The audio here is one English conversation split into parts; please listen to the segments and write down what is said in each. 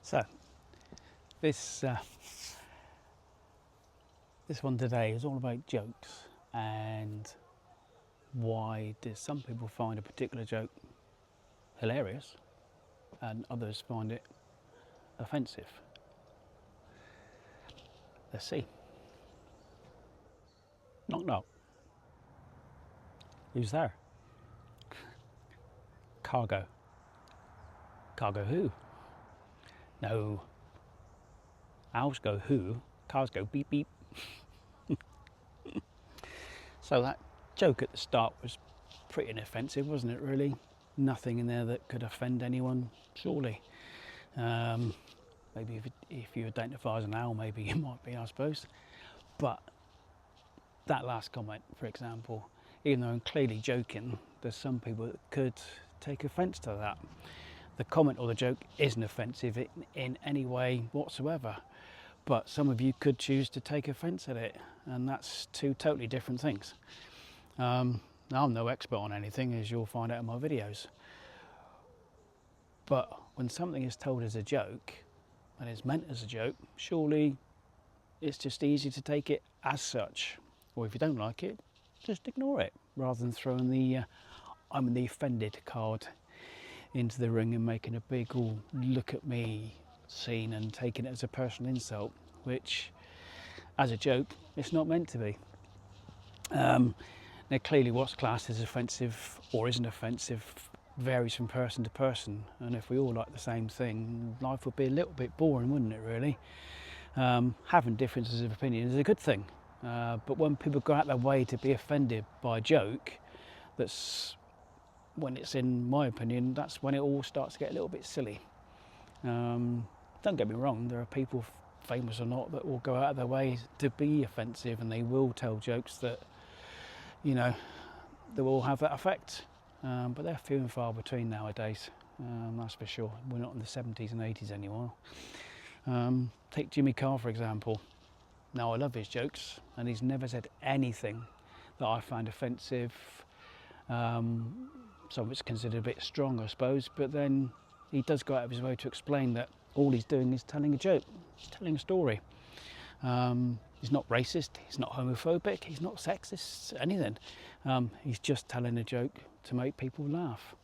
So this this one today is all about jokes and why do some people find a particular joke hilarious and others find it offensive. Let's see. Knock knock. Who's there? Cargo. Cargo who? No. Owls go who, cars go beep beep. So that joke at the start was pretty inoffensive, wasn't it really? Nothing in there that could offend anyone, surely. Maybe if you identify as an owl, maybe you might be, I suppose. But that last comment, for example, even though I'm clearly joking, there's some people that could take offence to that. The comment or the joke isn't offensive in any way whatsoever, but some of you could choose to take offence at it, and that's two totally different things. Now, I'm no expert on anything, as you'll find out in my videos, but when something is told as a joke and is meant as a joke, surely it's just easy to take it as such, or if you don't like it, just ignore it, rather than throwing the I'm the offended card into the ring and making a big look at me scene and taking it as a personal insult, which as a joke it's not meant to be. Now clearly what's classed as offensive or isn't offensive varies from person to person, and if we all like the same thing, life would be a little bit boring, wouldn't it really? Having differences of opinion is a good thing, but when people go out their way to be offended by a joke, that's when it's, in my opinion, that's when it all starts to get a little bit silly. Don't get me wrong, there are people, famous or not, that will go out of their way to be offensive, and they will tell jokes that, you know, that will have that effect, but they're few and far between nowadays, that's for sure. We're not in the 70s and 80s anymore. Take Jimmy Carr for example. Now I love his jokes and he's never said anything that I find offensive. Some of it's considered a bit strong, I suppose, but then he does go out of his way to explain that all he's doing is telling a joke, he's telling a story. He's not racist, he's not homophobic, he's not sexist, anything. He's just telling a joke to make people laugh.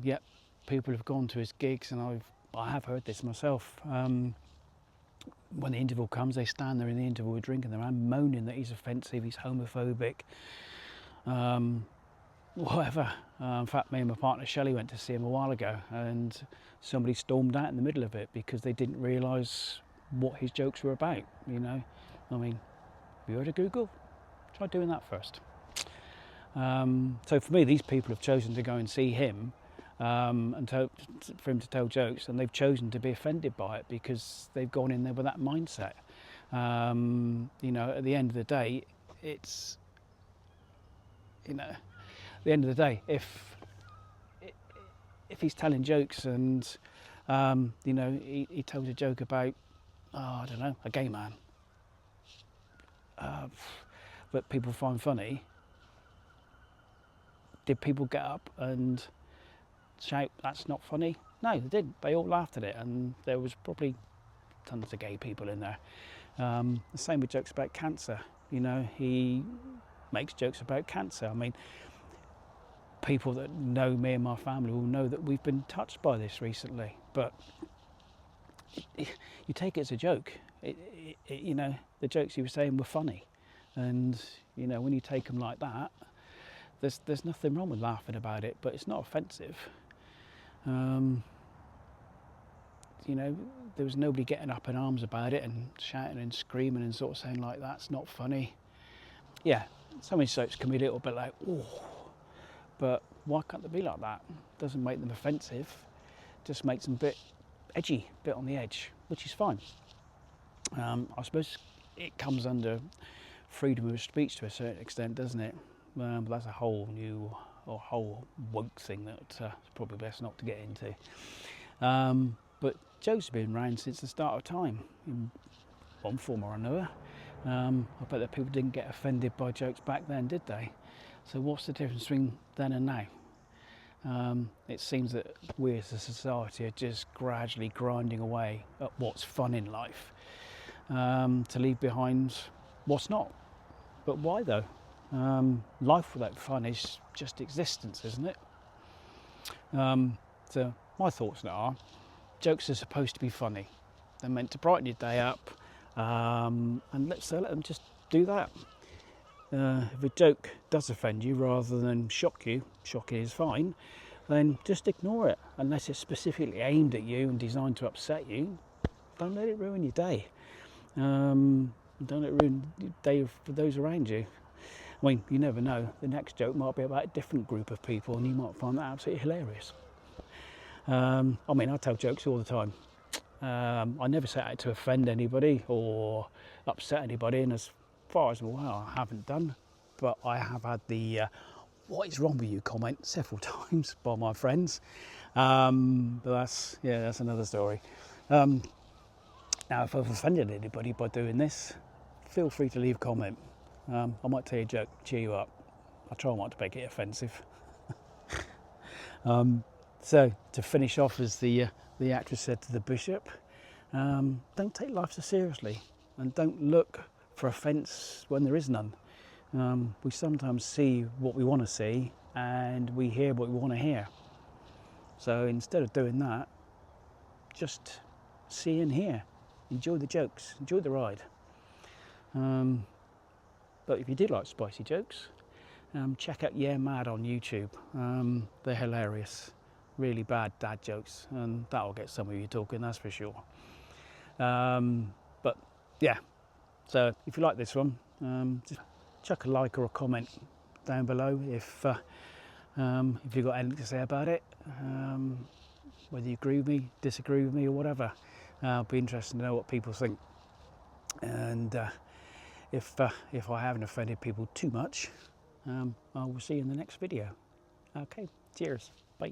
Yet people have gone to his gigs, and I have heard this myself. When the interval comes, they stand there in the interval drinking their hand, moaning that he's offensive, he's homophobic, whatever. In fact, me and my partner Shelley went to see him a while ago, and somebody stormed out in the middle of it because they didn't realise what his jokes were about, you know. I mean, have you heard of Google? Try doing that first. So for me, these people have chosen to go and see him and for him to tell jokes, and they've chosen to be offended by it because they've gone in there with that mindset. You know, at the end of the day, it's, you know, at the end of the day, if he's telling jokes and you know, he tells a joke about, I don't know, a gay man that people find funny, did people get up and shout that's not funny? No, they didn't. They all laughed at it, and there was probably tons of gay people in there. The same with jokes about cancer. You know, he makes jokes about cancer. I mean, people that know me and my family will know that we've been touched by this recently, but you take it as a joke. You know, the jokes he was saying were funny, and you know, when you take them like that, there's nothing wrong with laughing about it, but it's not offensive. You know, there was nobody getting up in arms about it and shouting and screaming and sort of saying like that's not funny. Yeah, some of these jokes can be a little bit like, oh, but why can't they be like that? Doesn't make them offensive, just makes them a bit edgy, a bit on the edge, which is fine. I suppose it comes under freedom of speech to a certain extent, doesn't it? But that's a whole new or whole woke thing that it's probably best not to get into. But jokes have been around since the start of time in one form or another. I bet that people didn't get offended by jokes back then, did they? So what's the difference between then and now? It seems that we as a society are just gradually grinding away at what's fun in life, to leave behind what's not. But why though? Life without fun is just existence, isn't it? So my thoughts now are, jokes are supposed to be funny. They're meant to brighten your day up, and let them just do that. If a joke does offend you rather than shock you, shocking is fine, then just ignore it. Unless it's specifically aimed at you and designed to upset you, don't let it ruin your day. Don't let it ruin the day for those around you. I mean, you never know. The next joke might be about a different group of people and you might find that absolutely hilarious. I mean, I tell jokes all the time. I never set out to offend anybody or upset anybody, and as far as I'm aware, I haven't done. But I have had the "what is wrong with you" comment several times by my friends. But that's another story. Now, if I've offended anybody by doing this, feel free to leave a comment. I might tell you a joke, cheer you up. I'll try not to make it offensive. So to finish off, as the actress said to the bishop, don't take life so seriously, and don't look for offence when there is none. We sometimes see what we want to see, and we hear what we want to hear. So instead of doing that, just see and hear. Enjoy the jokes, enjoy the ride. But if you do like spicy jokes, check out Yeah Mad on YouTube. They're hilarious. Really bad dad jokes, and that'll get some of you talking, that's for sure. But yeah, so if you like this one, just chuck a like or a comment down below if you've got anything to say about it, whether you agree with me, disagree with me, or whatever. I'll be interested to know what people think, and if I haven't offended people too much, I will see you in the next video. Okay, cheers, bye.